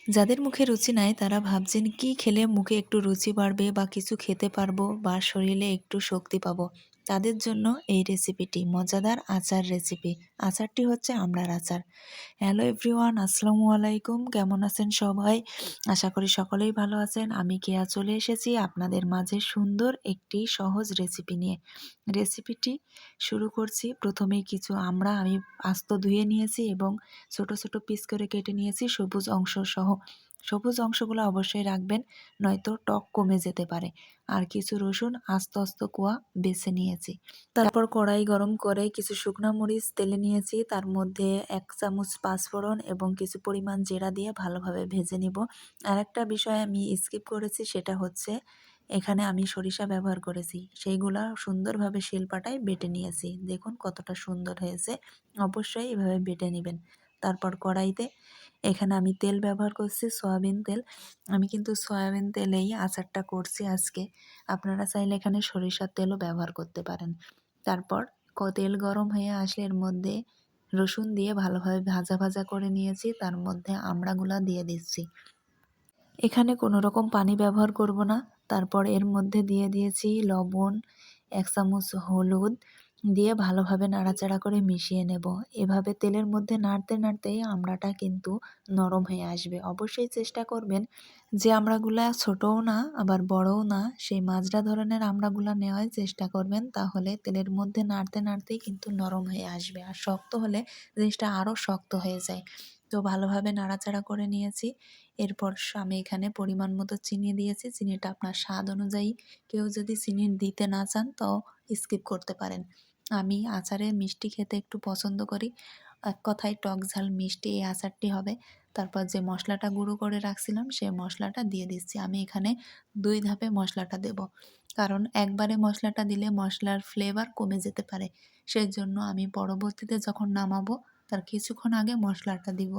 যাদের মুখে রুচি নাই তারা ভাবছেন কি খেলে মুখে একটু রুচি বাড়বে বা কিছু খেতে পারবো বা শরীরে একটু শক্তি পাবো। তাদের জন্য এই রেসিপিটি মজাদার আচার রেসিপি। আচারটি হচ্ছে আমড়ার আচার। হ্যালো এভরিওয়ান, আসসালামু আলাইকুম। কেমন আছেন সবাই? আশা করি সকলেই ভালো আছেন। আমি কেয়া চলে এসেছি আপনাদের মাঝে সুন্দর একটি সহজ রেসিপি নিয়ে। রেসিপিটি শুরু করছি। প্রথমেই কিছু আমড়া আমি আস্ত ধুয়ে নিয়েছি এবং ছোট ছোট পিস করে কেটে নিয়েছি সবুজ অংশ সহ। সবুজ অংশগুলো অবশ্যই রাখবেন, নয়তো টক কমে যেতে পারে। আর কিছু রসুন আস্ত আস্ত কোয়া বেছে নিয়েছি। তারপর কড়াই গরম করে কিছু শুকনো মরিচ তেলে নিয়েছি, তার মধ্যে 1 চামচ পাঁচফোড়ন এবং কিছু পরিমাণ জিরা দিয়ে ভালোভাবে ভেজে নিব। আর একটা বিষয় আমি স্কিপ করেছি, সেটা হচ্ছে এখানে আমি সরিষা ব্যবহার করেছি, সেইগুলা সুন্দরভাবে শিলপাটায় বেটে নিয়েছি। দেখুন কতটা সুন্দর হয়েছে। অবশ্যই এভাবে বেটে নেবেন। তারপর কড়াইতে এখানে আমি তেল ব্যবহার করছি, সয়াবিন তেল। আমি কিন্তু সয়াবিন তেলেই আচারটা করছি আজকে। আপনারা চাইলে এখানে সরিষার তেলও ব্যবহার করতে পারেন। তারপর তেল গরম হয়ে আসলে এর মধ্যে রসুন দিয়ে ভালোভাবে ভাজা ভাজা করে নিয়েছি, তার মধ্যে আমড়াগুলা দিয়ে দিচ্ছি। এখানে কোনো রকম পানি ব্যবহার করব না। তারপর এর মধ্যে দিয়ে দিয়েছি লবণ, 1 চামচ হলুদ দিয়ে ভালোভাবে নাড়াচাড়া করে মিশিয়ে নেব। এভাবে তেলের মধ্যে নাড়তে নাড়তেই আমড়াটা কিন্তু নরম হয়ে আসবে। অবশ্যই চেষ্টা করবেন যে আমড়াগুলা ছোটও না আবার বড়ও না, সেই মাঝরা ধরনের আমড়াগুলা নেওয়ার চেষ্টা করবেন, তাহলে তেলের মধ্যে নাড়তে নাড়তেই কিন্তু নরম হয়ে আসবে। আর শক্ত হলে জিনিসটা আরও শক্ত হয়ে যায়। তো ভালোভাবে নাড়াচাড়া করে নিয়েছি। এরপর আমি এখানে পরিমাণ মতো চিনি দিয়েছি। চিনিটা আপনার স্বাদ অনুযায়ী, কেউ যদি চিনি দিতে না চান তো স্কিপ করতে পারেন। আমি আচারে মিষ্টি খেতে একটু পছন্দ করি। এক কথায় টক ঝাল মিষ্টি এই আচারটি হবে। তারপর যে মশলাটা গুঁড়ো করে রাখছিলাম সে মশলাটা দিয়ে দিচ্ছি। আমি এখানে 2 ধাপে মশলাটা দেব। কারণ একবারে মশলাটা দিলে মশলার ফ্লেভার কমে যেতে পারে। সেজন্য আমি পরবর্তীতে যখন নামাবো তার কিছুক্ষণ আগে মশলাটা দিব।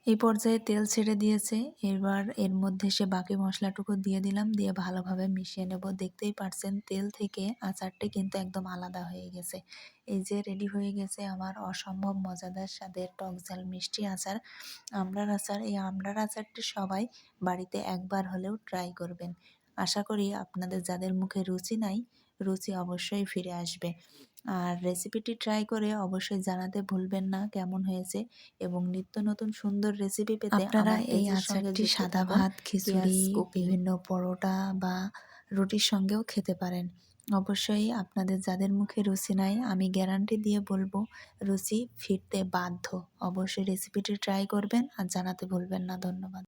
এই পর্যায়ে তেল ছেড়ে দিয়েছে। এবার এর মধ্যে সে বাকি মশলাটুকু দিয়ে দিলাম, দিয়ে ভালোভাবে মিশিয়ে নেব। দেখতেই পারছেন তেল থেকে আচারটি কিন্তু একদম আলাদা হয়ে গেছে। এই যে রেডি হয়ে গেছে আমার অসম্ভব মজাদার স্বাদের টক ঝাল মিষ্টি আচার, আমড়ার আচার। এই আমড়ার আচারটি সবাই বাড়িতে একবার হলেও ট্রাই করবেন। আশা করি আপনাদের যাদের মুখে রুচি নাই, রুচি অবশ্যই ফিরে আসবে। আর রেসিপিটি ট্রাই করে অবশ্যই জানাতে ভুলবেন না কেমন হয়েছে, এবং নিত্য নতুন সুন্দর রেসিপি পেতে আপনারা এই আচারটি সাদা ভাত, খিচুড়ি, বিভিন্ন পরোটা বা রুটির সঙ্গেও খেতে পারেন। অবশ্যই আপনাদের যাদের মুখে রুচি নাই, আমি গ্যারান্টি দিয়ে বলবো রুচি ফিরতে বাধ্য। অবশ্যই রেসিপিটি ট্রাই করবেন আর জানাতে ভুলবেন না। ধন্যবাদ।